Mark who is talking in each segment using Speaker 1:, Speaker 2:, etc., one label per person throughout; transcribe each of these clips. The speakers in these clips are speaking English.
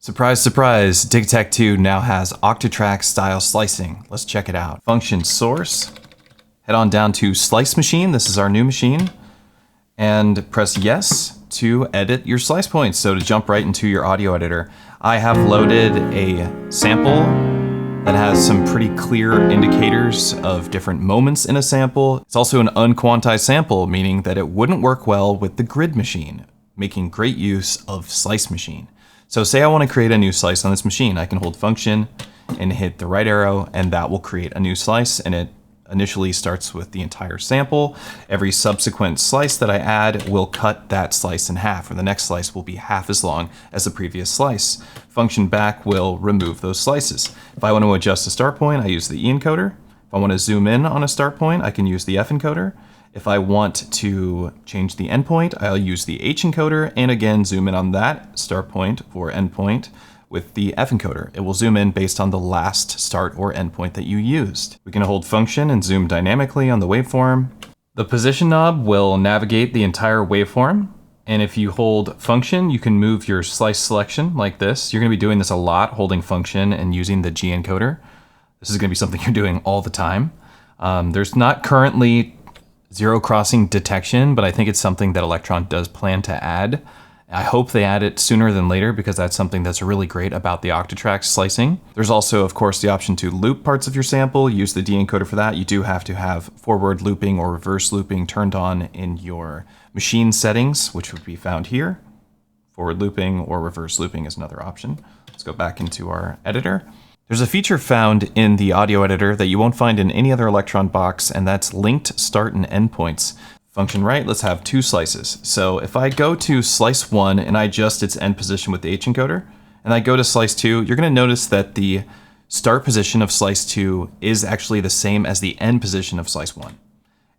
Speaker 1: Surprise, surprise, Digitakt II now has Octatrack style slicing. Let's check it out. Function source, head on down to slice machine. This is our new machine. And press yes to edit your slice points. So to jump right into your audio editor, I have loaded a sample that has some pretty clear indicators of different moments in a sample. It's also an unquantized sample, meaning that it wouldn't work well with the grid machine, making great use of slice machine. So say I want to create a new slice on this machine. I can hold function and hit the right arrow, and that will create a new slice, and it initially starts with the entire sample. Every subsequent slice that I add will cut that slice in half, or the next slice will be half as long as the previous slice. Function back will remove those slices. If I want to adjust the start point, I use the E encoder. If I want to zoom in on a start point, I can use the F encoder. If I want to change the endpoint, I'll use the H encoder, and again, zoom in on that start point or endpoint with the F encoder. It will zoom in based on the last start or endpoint that you used. We can hold function and zoom dynamically on the waveform. The position knob will navigate the entire waveform. And if you hold function, you can move your slice selection like this. You're gonna be doing this a lot, holding function and using the G encoder. This is gonna be something you're doing all the time. There's not currently zero crossing detection, but I think it's something that Electron does plan to add. I hope they add it sooner than later because that's something that's really great about the Octatrack slicing. There's also, of course, the option to loop parts of your sample. Use the D encoder for that. You do have to have forward looping or reverse looping turned on in your machine settings, which would be found here. Forward looping or reverse looping is another option. Let's go back into our editor. There's a feature found in the audio editor that you won't find in any other Electron box, and that's linked start and end points. Function right, let's have two slices. So if I go to slice 1 and I adjust its end position with the H encoder, and I go to slice 2, you're gonna notice that the start position of slice 2 is actually the same as the end position of slice 1.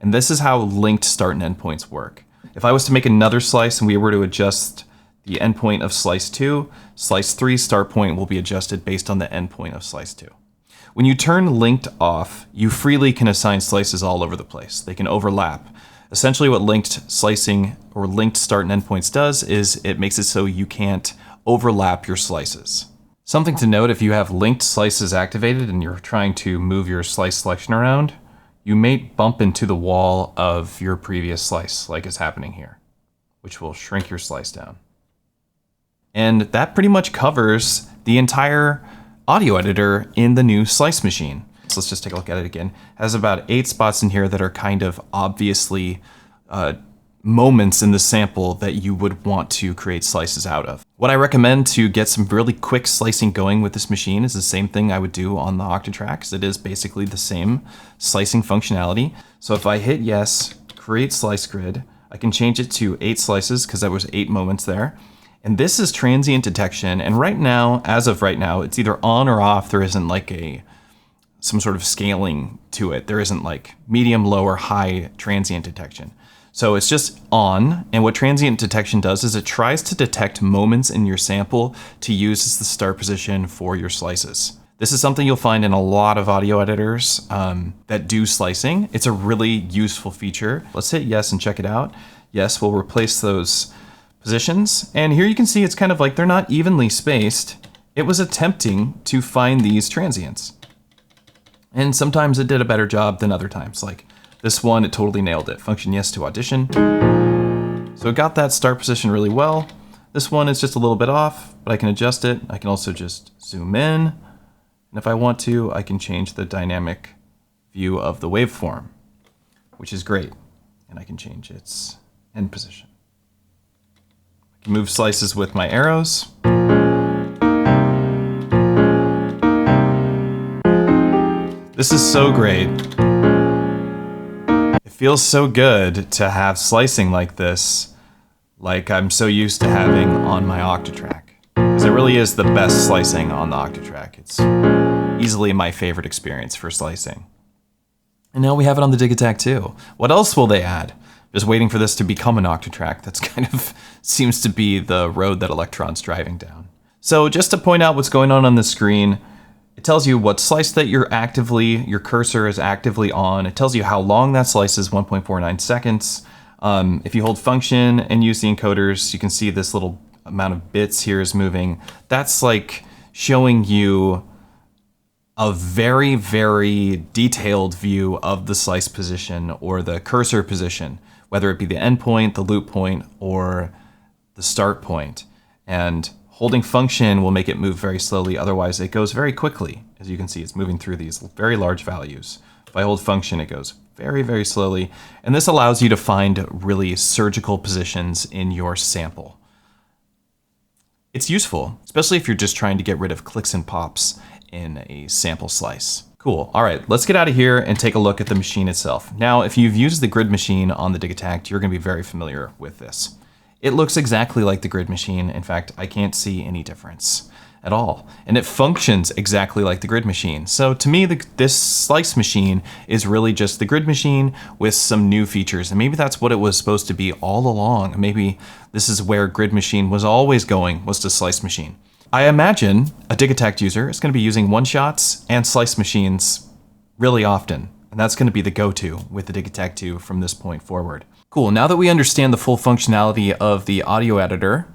Speaker 1: And this is how linked start and end points work. If I was to make another slice and we were to adjust the endpoint of slice 2, slice 3 start point will be adjusted based on the endpoint of slice 2. When you turn linked off, you freely can assign slices all over the place. They can overlap. Essentially what linked slicing or linked start and endpoints does is it makes it so you can't overlap your slices. Something to note, if you have linked slices activated and you're trying to move your slice selection around, you may bump into the wall of your previous slice, like is happening here, which will shrink your slice down. And that pretty much covers the entire audio editor in the new slice machine. So let's just take a look at it again. It has about 8 spots in here that are kind of obviously moments in the sample that you would want to create slices out of. What I recommend to get some really quick slicing going with this machine is the same thing I would do on the Octatrack, because it is basically the same slicing functionality. So if I hit yes, create slice grid, I can change it to 8 slices because there was 8 moments there. And this is transient detection. And right now, as of right now, it's either on or off. There isn't like some sort of scaling to it. There isn't like medium, low, or high transient detection. So it's just on, and what transient detection does is it tries to detect moments in your sample to use as the start position for your slices. This is something you'll find in a lot of audio editors that do slicing. It's a really useful feature. Let's hit yes and check it out. Yes, we'll replace those positions. And here you can see it's kind of like they're not evenly spaced. It was attempting to find these transients. And sometimes it did a better job than other times. Like this one, it totally nailed it. Function yes to audition. So it got that start position really well. This one is just a little bit off, but I can adjust it. I can also just zoom in. And if I want to, I can change the dynamic view of the waveform, which is great. And I can change its end position. I can move slices with my arrows. This is so great. It feels so good to have slicing like this, like I'm so used to having on my Octatrack. Because it really is the best slicing on the Octatrack. It's easily my favorite experience for slicing. And now we have it on the Digitakt II. What else will they add? Just waiting for this to become an Octatrack. That's kind of seems to be the road that Electron's driving down. So just to point out what's going on the screen, it tells you what slice that your cursor is actively on. It tells you how long that slice is, 1.49 seconds. If you hold function and use the encoders, you can see this little amount of bits here is moving. That's like showing you a very, very detailed view of the slice position or the cursor position, whether it be the endpoint, the loop point, or the start point. And holding function will make it move very slowly, otherwise it goes very quickly. As you can see, it's moving through these very large values. If I hold function, it goes very, very slowly. And this allows you to find really surgical positions in your sample. It's useful, especially if you're just trying to get rid of clicks and pops in a sample slice. Cool. All right, let's get out of here and take a look at the machine itself. Now, if you've used the grid machine on the Digitakt, you're going to be very familiar with this. It looks exactly like the grid machine. In fact, I can't see any difference at all. And it functions exactly like the grid machine. So to me, this slice machine is really just the grid machine with some new features. And maybe that's what it was supposed to be all along. Maybe this is where grid machine was always going, was to slice machine. I imagine a Digitakt user is going to be using one-shots and slice machines really often. And that's going to be the go-to with the Digitakt II from this point forward. Cool, now that we understand the full functionality of the audio editor,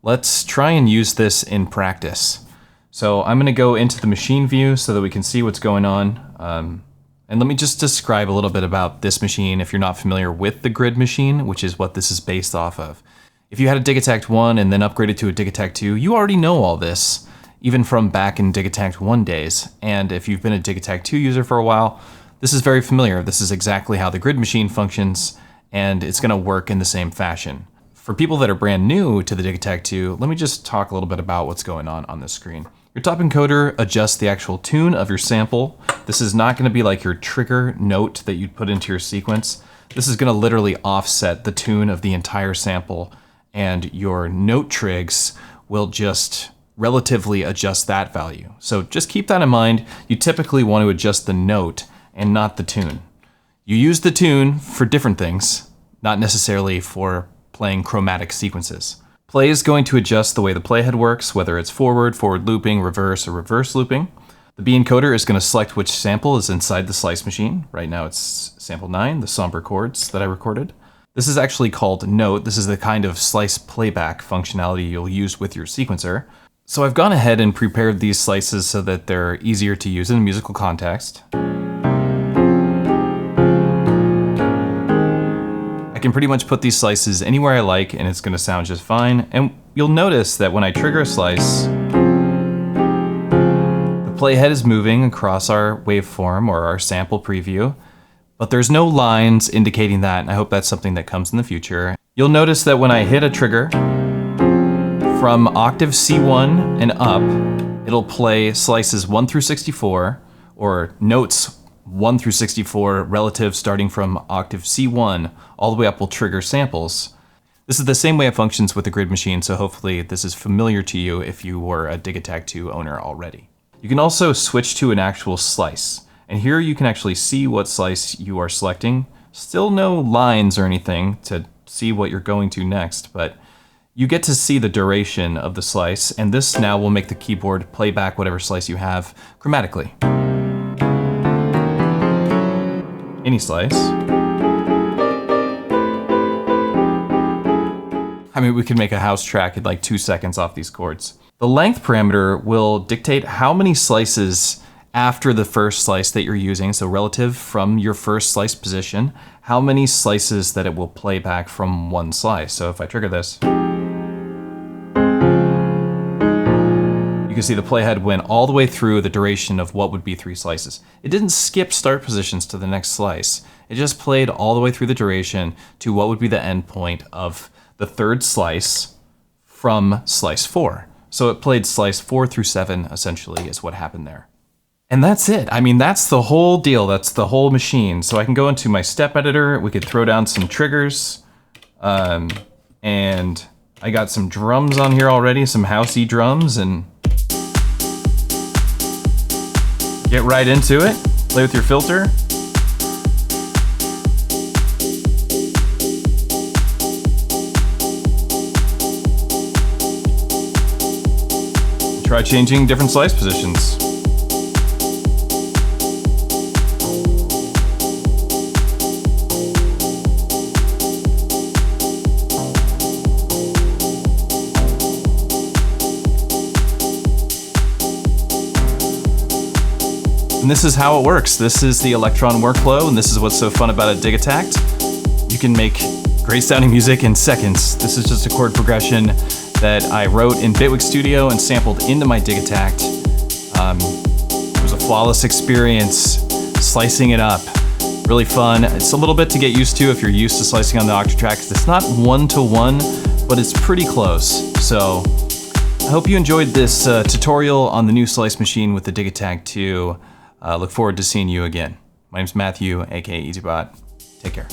Speaker 1: let's try and use this in practice. So I'm going to go into the machine view so that we can see what's going on. And let me just describe a little bit about this machine if you're not familiar with the grid machine, which is what this is based off of. If you had a Digitakt 1 and then upgraded to a Digitakt 2, you already know all this, even from back in Digitakt 1 days. And if you've been a Digitakt 2 user for a while, this is very familiar. This is exactly how the grid machine functions, and it's going to work in the same fashion. For people that are brand new to the Digitakt 2, let me just talk a little bit about what's going on this screen. Your top encoder adjusts the actual tune of your sample. This is not going to be like your trigger note that you'd put into your sequence. This is going to literally offset the tune of the entire sample, and your note trigs will just relatively adjust that value. So just keep that in mind. You typically want to adjust the note and not the tune. You use the tune for different things, not necessarily for playing chromatic sequences. Play is going to adjust the way the playhead works, whether it's forward looping, reverse, or reverse looping. The B encoder is going to select which sample is inside the slice machine. Right now it's sample 9, the somber chords that I recorded. This is actually called note. This is the kind of slice playback functionality you'll use with your sequencer. So I've gone ahead and prepared these slices so that they're easier to use in a musical context. I can pretty much put these slices anywhere I like and it's going to sound just fine. And you'll notice that when I trigger a slice, the playhead is moving across our waveform or our sample preview, but there's no lines indicating that, and I hope that's something that comes in the future. You'll notice that when I hit a trigger, from octave C1 and up, it'll play slices 1 through 64, or notes 1 through 64 relative starting from octave C1 all the way up will trigger samples. This is the same way it functions with the grid machine, so hopefully this is familiar to you if you were a Digitakt 2 owner already. You can also switch to an actual slice, and here you can actually see what slice you are selecting. Still no lines or anything to see what you're going to next, but you get to see the duration of the slice, and this now will make the keyboard play back whatever slice you have chromatically. Any slice. I mean, we could make a house track in like 2 seconds off these chords. The length parameter will dictate how many slices after the first slice that you're using, so relative from your first slice position, how many slices that it will play back from one slice. So if I trigger this, you can see the playhead went all the way through the duration of what would be 3 slices. It didn't skip start positions to the next slice. It just played all the way through the duration to what would be the end point of the third slice from slice 4. So it played slice 4 through 7, essentially, is what happened there. And that's it. I mean, that's the whole deal. That's the whole machine. So I can go into my step editor. We could throw down some triggers. And I got some drums on here already, some housey drums, and get right into it. Play with your filter. Try changing different slice positions. And this is how it works. This is the Electron workflow, and this is what's so fun about a Digitakt. You can make great sounding music in seconds. This is just a chord progression that I wrote in Bitwig Studio and sampled into my Digitakt. It was a flawless experience, slicing it up. Really fun. It's a little bit to get used to if you're used to slicing on the Octatrack. It's not one-to-one, but it's pretty close. So I hope you enjoyed this tutorial on the new slice machine with the Digitakt II. Look forward to seeing you again. My name's Matthew, aka EZBOT. Take care.